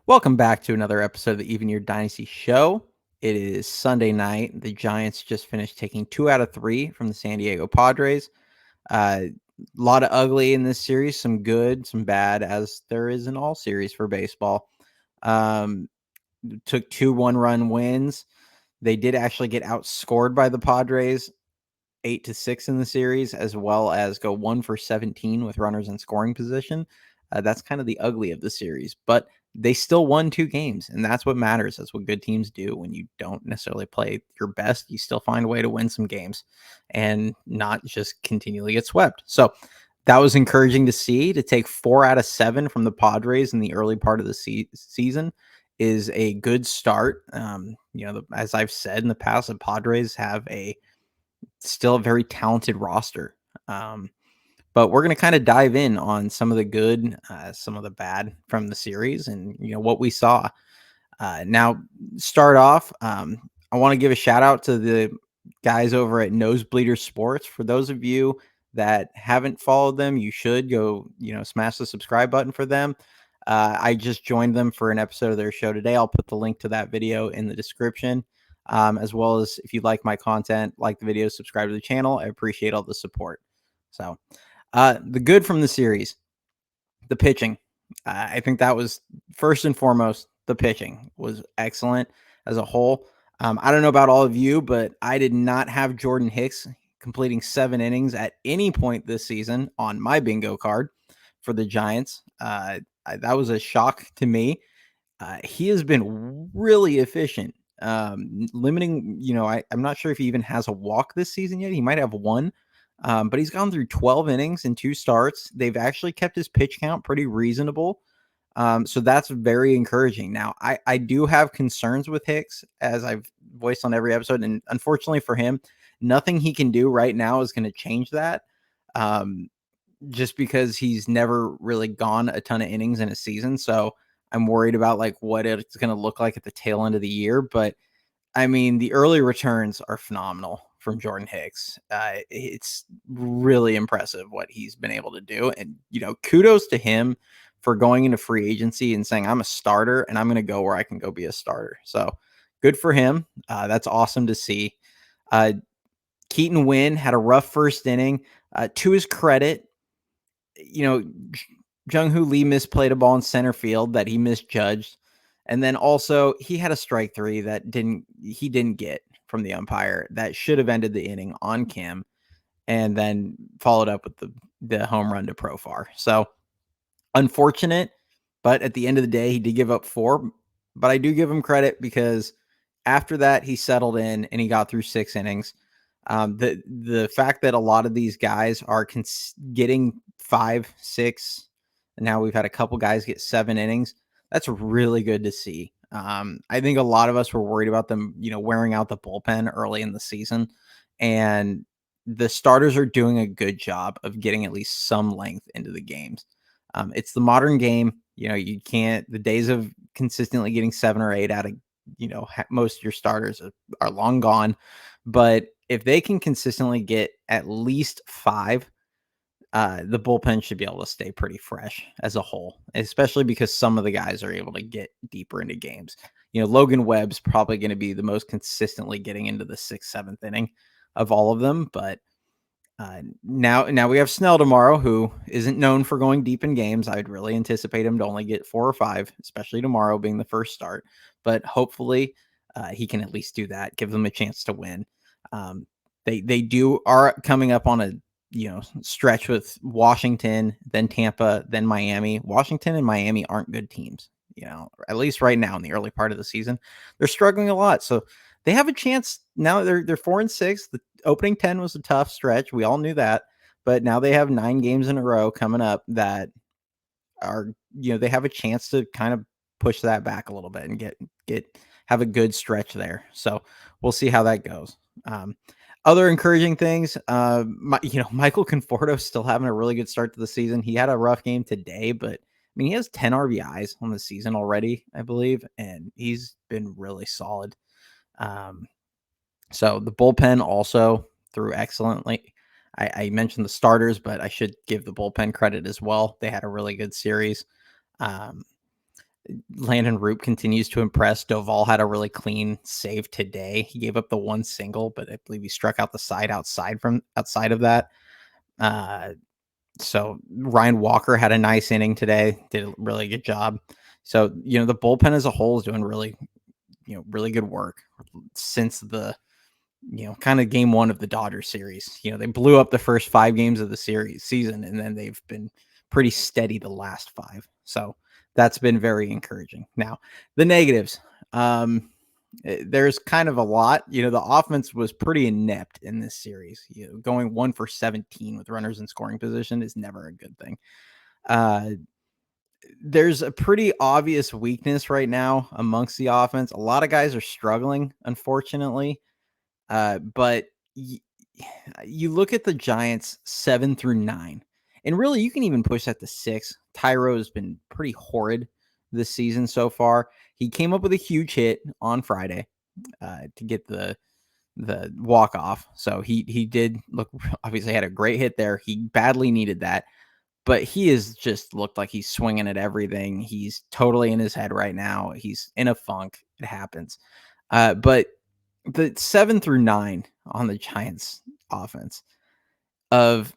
Welcome back to another episode of the Even Your Dynasty Show. It is Sunday night. The Giants just finished taking 2 out of 3 from the San Diego Padres. A lot of ugly in this series, some good, some bad, as there is in all series for baseball. Um, Took 2 one-run wins. They did actually get outscored by the Padres 8-6 in the series, as well as go 1 for 17 with runners in scoring position. That's kind of the ugly of the series, but they still won 2 games, and that's what matters. That's what good teams do. When you don't necessarily play your best, you still find a way to win some games and not just continually get swept. So that was encouraging to see. To take 4 out of 7 from the Padres in the early part of the season is a good start. As I've said in the past, the Padres have still a very talented roster. Um, but we're going to kind of dive in on some of the good, some of the bad from the series, and what we saw. Now, start off. I want to give a shout out to the guys over at Nosebleeders Sports. For those of you that haven't followed them, you should go. Smash the subscribe button for them. I just joined them for an episode of their show today. I'll put the link to that video in the description. As well as if you like my content, like the video, subscribe to the channel. I appreciate all the support. So, the good from the series, the pitching. I think that was first and foremost. The pitching was excellent as a whole. I don't know about all of you, but I did not have Jordan Hicks completing 7 innings at any point this season on my bingo card for the Giants. That was a shock to me. He has been really efficient, limiting. I'm not sure if he even has a walk this season yet. He might have one, but he's gone through 12 innings and 2 starts. They've actually kept his pitch count pretty reasonable. So that's very encouraging. Now, I do have concerns with Hicks, as I've voiced on every episode. And unfortunately for him, nothing he can do right now is going to change that. Just because he's never really gone a ton of innings in a season. So I'm worried about like what it's going to look like at the tail end of the year. But I mean, the early returns are phenomenal from Jordan Hicks. It's really impressive what he's been able to do. And, kudos to him for going into free agency and saying, I'm a starter and I'm going to go where I can go be a starter. So good for him. That's awesome to see. Keaton Win had a rough first inning. To his credit, Jung-Hoo Lee misplayed a ball in center field that he misjudged. And then also he had a strike 3 that he didn't get from the umpire that should have ended the inning on Kim, and then followed up with the home run to Profar. So unfortunate, but at the end of the day, he did give up 4. But I do give him credit because after that, he settled in and he got through 6 innings. The fact that a lot of these guys are getting 5, 6, and now we've had a couple guys get 7 innings. That's really good to see. I think a lot of us were worried about them, wearing out the bullpen early in the season, and the starters are doing a good job of getting at least some length into the games. It's the modern game. You can't, the days of consistently getting 7 or 8 out of, most of your starters are long gone. But if they can consistently get at least 5, the bullpen should be able to stay pretty fresh as a whole, especially because some of the guys are able to get deeper into games. Logan Webb's probably going to be the most consistently getting into the 6th, 7th inning of all of them. But now we have Snell tomorrow, who isn't known for going deep in games. I'd really anticipate him to only get 4 or 5, especially tomorrow being the first start. But hopefully he can at least do that, give them a chance to win. They are coming up on a stretch with Washington, then Tampa, then Miami. Washington and Miami aren't good teams, at least right now in the early part of the season. They're struggling a lot. So they have a chance now. They're 4-6. The opening 10 was a tough stretch. We all knew that, but now they have 9 games in a row coming up that are, they have a chance to kind of push that back a little bit and have a good stretch there. So we'll see how that goes. Other encouraging things, Michael Conforto still having a really good start to the season. He had a rough game today, but I mean, he has 10 RBIs on the season already, I believe, and he's been really solid. So the bullpen also threw excellently. I mentioned the starters, but I should give the bullpen credit as well. They had a really good series. Landon Roop continues to impress. Doval had a really clean save today. He gave up the one single, but I believe he struck out the side outside of that. So Ryan Walker had a nice inning today, did a really good job. So, the bullpen as a whole is doing really, really good work since the, kind of game one of the Dodgers series. They blew up the first 5 games of the season, and then they've been pretty steady the last 5. So that's been very encouraging. Now, the negatives. There's kind of a lot. The offense was pretty inept in this series. Going 1 for 17 with runners in scoring position is never a good thing. There's a pretty obvious weakness right now amongst the offense. A lot of guys are struggling, unfortunately. But you look at the Giants 7 through 9, and really you can even push that to 6. Tyro has been pretty horrid this season so far. He came up with a huge hit on Friday to get the walk off. So he did look, obviously had a great hit there. He badly needed that, but he has just looked like he's swinging at everything. He's totally in his head right now. He's in a funk. It happens. But the 7 through 9 on the Giants offense of,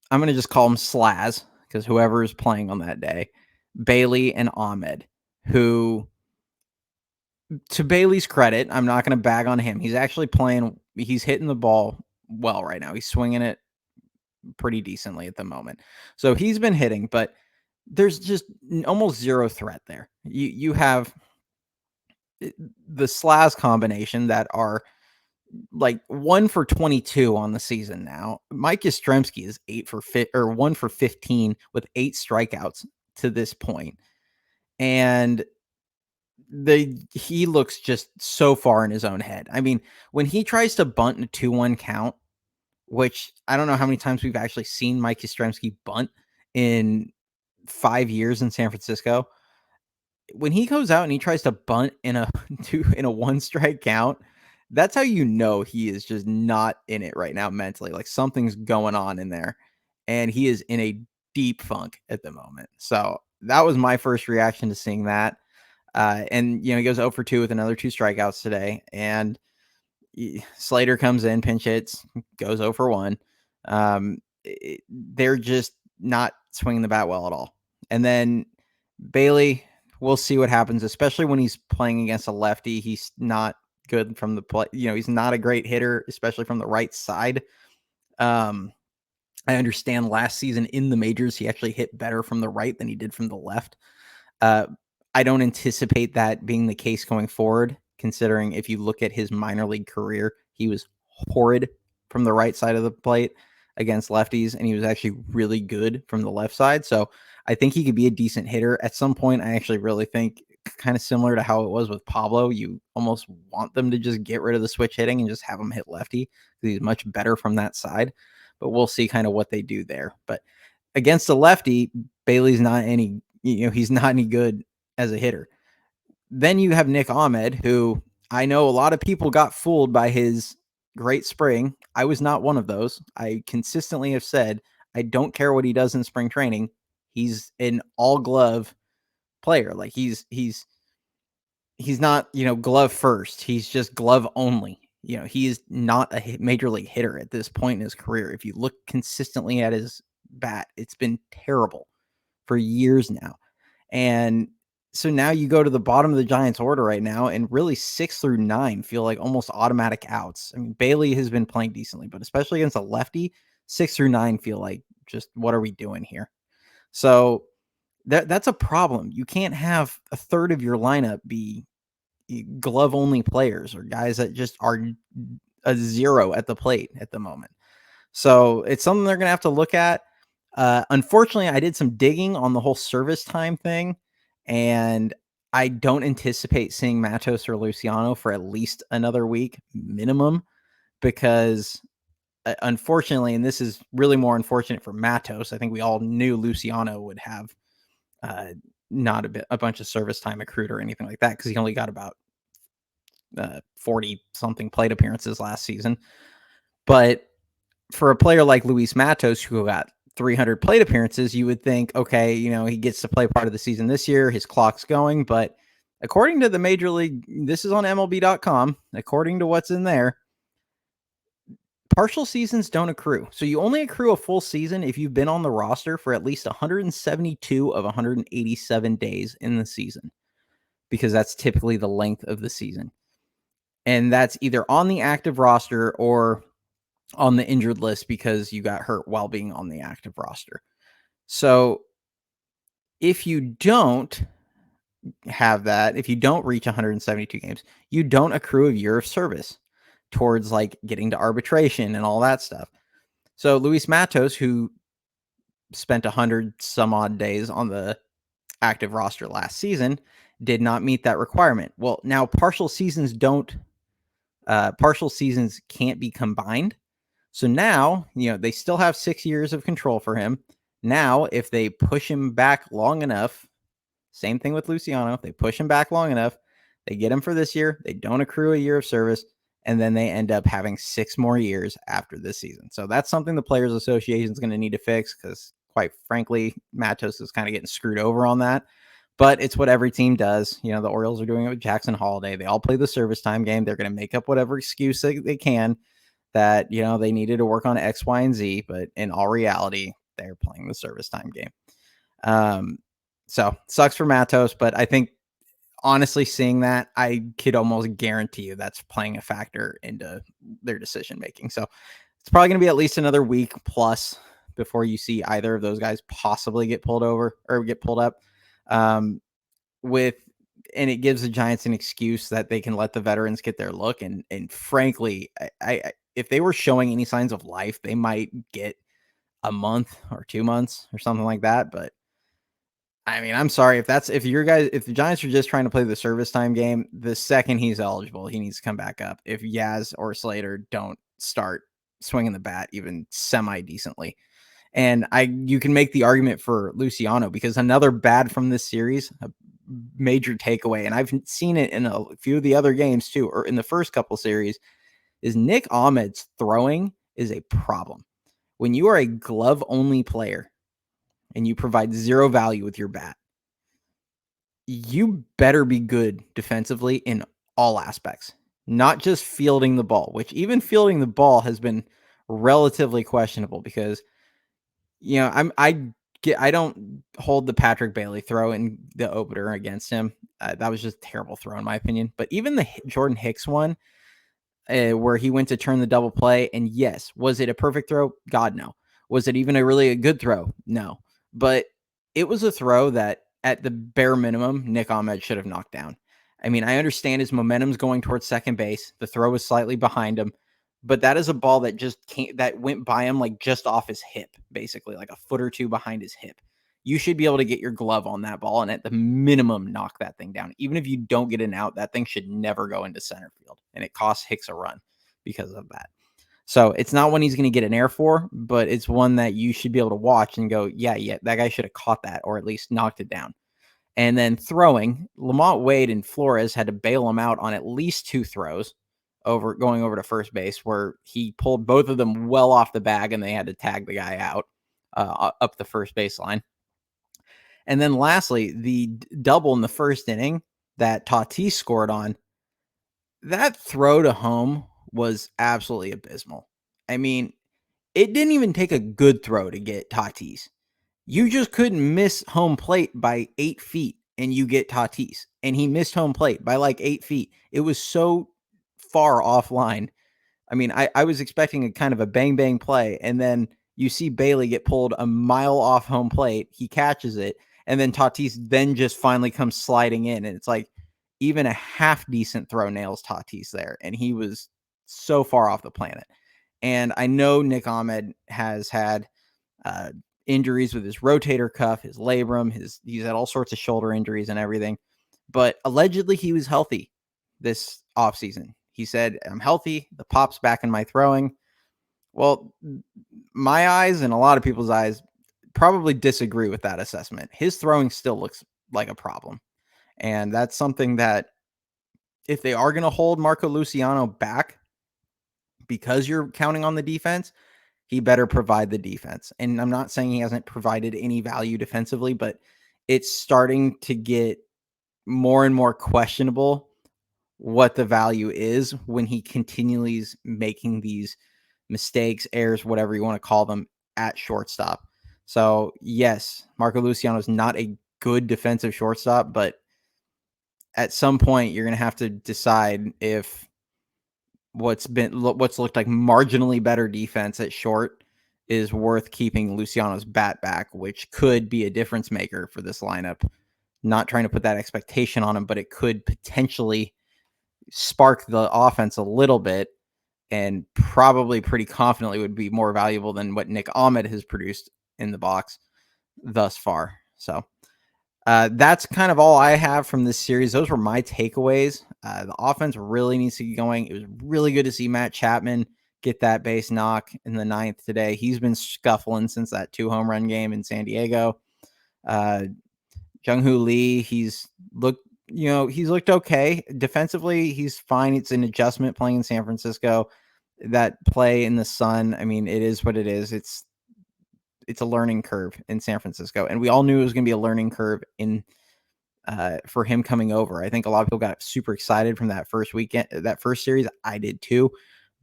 I'm going to just call them SLAZ, because whoever is playing on that day, Bailey and Ahmed, who, to Bailey's credit, I'm not going to bag on him. He's actually playing. He's hitting the ball well right now. He's swinging it pretty decently at the moment. So he's been hitting, but there's just almost zero threat there. You have the SLAZ combination that are like 1 for 22 on the season now. Mike Yastrzemski is 1 for 15 with 8 strikeouts to this point. And he looks just so far in his own head. I mean, when he tries to bunt in a 2-1 count, which I don't know how many times we've actually seen Mike Yastrzemski bunt in 5 years in San Francisco. When he goes out and he tries to bunt in a 1 strike count, that's how he is just not in it right now mentally. Like something's going on in there, and he is in a deep funk at the moment. So that was my first reaction to seeing that. And he goes 0 for 2 with another 2 strikeouts today, and Slater comes in, pinch hits, goes 0 for 1. They're just not swinging the bat well at all. And then Bailey, we'll see what happens, especially when he's playing against a lefty. He's not good from the play. He's not a great hitter, especially from the right side. I understand last season in the majors, he actually hit better from the right than he did from the left. I don't anticipate that being the case going forward, considering if you look at his minor league career, he was horrid from the right side of the plate against lefties, and he was actually really good from the left side. So I think he could be a decent hitter at some point. I actually really think, kind of similar to how it was with Pablo, you almost want them to just get rid of the switch hitting and just have him hit lefty, because he's much better from that side. But we'll see kind of what they do there. But against a lefty, Bailey's not any, he's not any good as a hitter. Then you have Nick Ahmed, who I know a lot of people got fooled by his great spring. I was not one of those. I consistently have said, I don't care what he does in spring training. He's an all glove player. Like he's not, glove first. He's just glove only. He is not a major league hitter at this point in his career. If you look consistently at his bat, it's been terrible for years now. And so now you go to the bottom of the Giants order right now, and really 6 through 9 feel like almost automatic outs. I mean, Bailey has been playing decently, but especially against a lefty, 6 through 9 feel like just, what are we doing here? So that's a problem. You can't have a third of your lineup be glove only players or guys that just are a zero at the plate at the moment. So it's something they're going to have to look at. Unfortunately, I did some digging on the whole service time thing, and I don't anticipate seeing Matos or Luciano for at least another week minimum, because unfortunately, and this is really more unfortunate for Matos, I think we all knew Luciano would have not a bunch of service time accrued or anything like that, because he only got about 40 something plate appearances last season. But for a player like Luis Matos, who got 300 plate appearances, you would think, okay, he gets to play part of the season this year. His clock's going. But according to the Major League, this is on MLB.com, according to what's in there, partial seasons don't accrue. So you only accrue a full season if you've been on the roster for at least 172 of 187 days in the season, because that's typically the length of the season. And that's either on the active roster or on the injured list because you got hurt while being on the active roster. So if you don't have that, if you don't reach 172 games, you don't accrue a year of service towards like getting to arbitration and all that stuff. So Luis Matos, who spent 100 some odd days on the active roster last season, did not meet that requirement. Well, now partial seasons can't be combined. So now, they still have 6 years of control for him. Now, if they push him back long enough, same thing with Luciano, if they push him back long enough, they get him for this year, they don't accrue a year of service, and then they end up having 6 more years after this season. So that's something the Players Association is going to need to fix because, quite frankly, Matos is kind of getting screwed over on that. But it's what every team does. The Orioles are doing it with Jackson Holiday. They all play the service time game. They're going to make up whatever excuse they can that, they needed to work on X, Y, and Z. But in all reality, they're playing the service time game. So sucks for Matos, but I think honestly seeing that, I could almost guarantee you that's playing a factor into their decision making. So it's probably going to be at least another week plus before you see either of those guys possibly get pulled over or get pulled up. And it gives the Giants an excuse that they can let the veterans get their look. And frankly, I if they were showing any signs of life, they might get a month or 2 months or something like that. But I mean, I'm sorry if the Giants are just trying to play the service time game, the second he's eligible, he needs to come back up. If Yaz or Slater don't start swinging the bat even semi decently. And you can make the argument for Luciano because another bad from this series, a major takeaway, and I've seen it in a few of the other games too, or in the first couple series, is Nick Ahmed's throwing is a problem. When you are a glove-only player and you provide zero value with your bat, you better be good defensively in all aspects, not just fielding the ball, which even fielding the ball has been relatively questionable because I don't hold the Patrick Bailey throw in the opener against him. That was just a terrible throw in my opinion. But even the Jordan Hicks one, where he went to turn the double play, and yes, was it a perfect throw? God, no. Was it even a good throw? No. But it was a throw that, at the bare minimum, Nick Ahmed should have knocked down. I mean, I understand his momentum's going towards second base. The throw was slightly behind him. But that is a ball that that went by him like just off his hip, basically, like a foot or two behind his hip. You should be able to get your glove on that ball and at the minimum knock that thing down. Even if you don't get an out, that thing should never go into center field. And it costs Hicks a run because of that. So it's not one he's going to get an air for, but it's one that you should be able to watch and go, yeah, that guy should have caught that or at least knocked it down. And then throwing, Lamont Wade and Flores had to bail him out on at least 2 throws going over to first base where he pulled both of them well off the bag and they had to tag the guy out up the first baseline. And then lastly, the double in the first inning that Tatis scored on, that throw to home was absolutely abysmal. I mean, it didn't even take a good throw to get Tatis. You just couldn't miss home plate by 8 feet and you get Tatis. And he missed home plate by like 8 feet. It was so far offline. I mean, I was expecting a kind of a bang bang play, and then you see Bailey get pulled a mile off home plate. He catches it, and then Tatis then just finally comes sliding in, and it's like even a half decent throw nails Tatis there, and he was so far off the planet. And I know Nick Ahmed has had injuries with his rotator cuff, his labrum, he's had all sorts of shoulder injuries and everything, but allegedly he was healthy this offseason. He said, I'm healthy. The pop's back in my throwing. Well, my eyes and a lot of people's eyes probably disagree with that assessment. His throwing still looks like a problem. And that's something that if they are going to hold Marco Luciano back because you're counting on the defense, he better provide the defense. And I'm not saying he hasn't provided any value defensively, but it's starting to get more and more questionable what the value is when he continually is making these mistakes, errors, whatever you want to call them, at shortstop. So, yes, Marco Luciano is not a good defensive shortstop, but at some point you're going to have to decide if what's looked like marginally better defense at short is worth keeping Luciano's bat back, which could be a difference maker for this lineup. Not trying to put that expectation on him, but it could potentially spark the offense a little bit, and probably pretty confidently would be more valuable than what Nick Ahmed has produced in the box thus far. So that's kind of all I have from this series. Those were my takeaways. The offense really needs to get going. It was really good to see Matt Chapman get that base knock in the ninth today. He's been scuffling since that 2 home run game in San Diego. Jung-Hoo Lee, he's looked okay. Defensively, he's fine. It's an adjustment playing in San Francisco. That play in the sun, I mean, it is what it is. It's a learning curve in San Francisco, and we all knew it was going to be a learning curve for him coming over. I think a lot of people got super excited from that first weekend, that first series. I did too,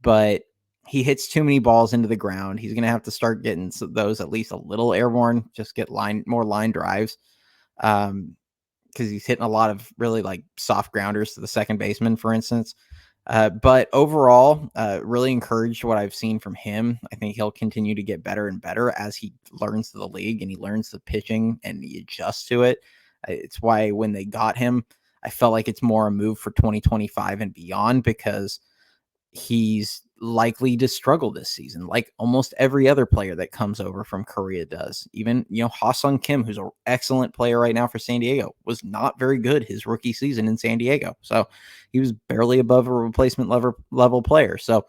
but he hits too many balls into the ground. He's going to have to start getting those at least a little airborne, just get more line drives. Because he's hitting a lot of really like soft grounders to the second baseman, for instance. But overall, really encouraged what I've seen from him. I think he'll continue to get better and better as he learns the league and he learns the pitching and he adjusts to it. It's why when they got him, I felt like it's more a move for 2025 and beyond, because he's likely to struggle this season, like almost every other player that comes over from Korea does. Even, Ha-Sung Kim, who's an excellent player right now for San Diego, was not very good his rookie season in San Diego. So he was barely above a replacement level player. So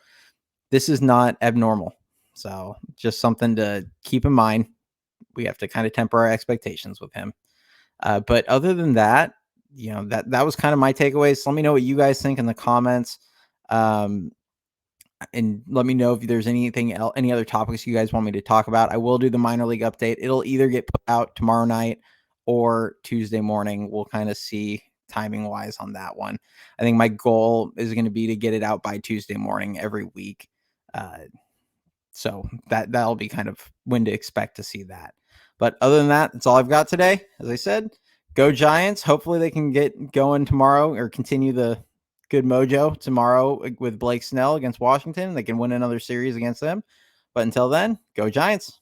this is not abnormal. So just something to keep in mind. We have to kind of temper our expectations with him. But other than that, that was kind of my takeaways. Let me know what you guys think in the comments. And let me know if there's anything else, any other topics you guys want me to talk about. I will do the minor league update. It'll either get put out tomorrow night or Tuesday morning. We'll kind of see timing wise on that one. I think my goal is going to be to get it out by Tuesday morning every week. So that'll be kind of when to expect to see that. But other than that, that's all I've got today. As I said, go Giants. Hopefully they can get going tomorrow or continue the good mojo tomorrow with Blake Snell against Washington. They can win another series against them. But until then, go Giants.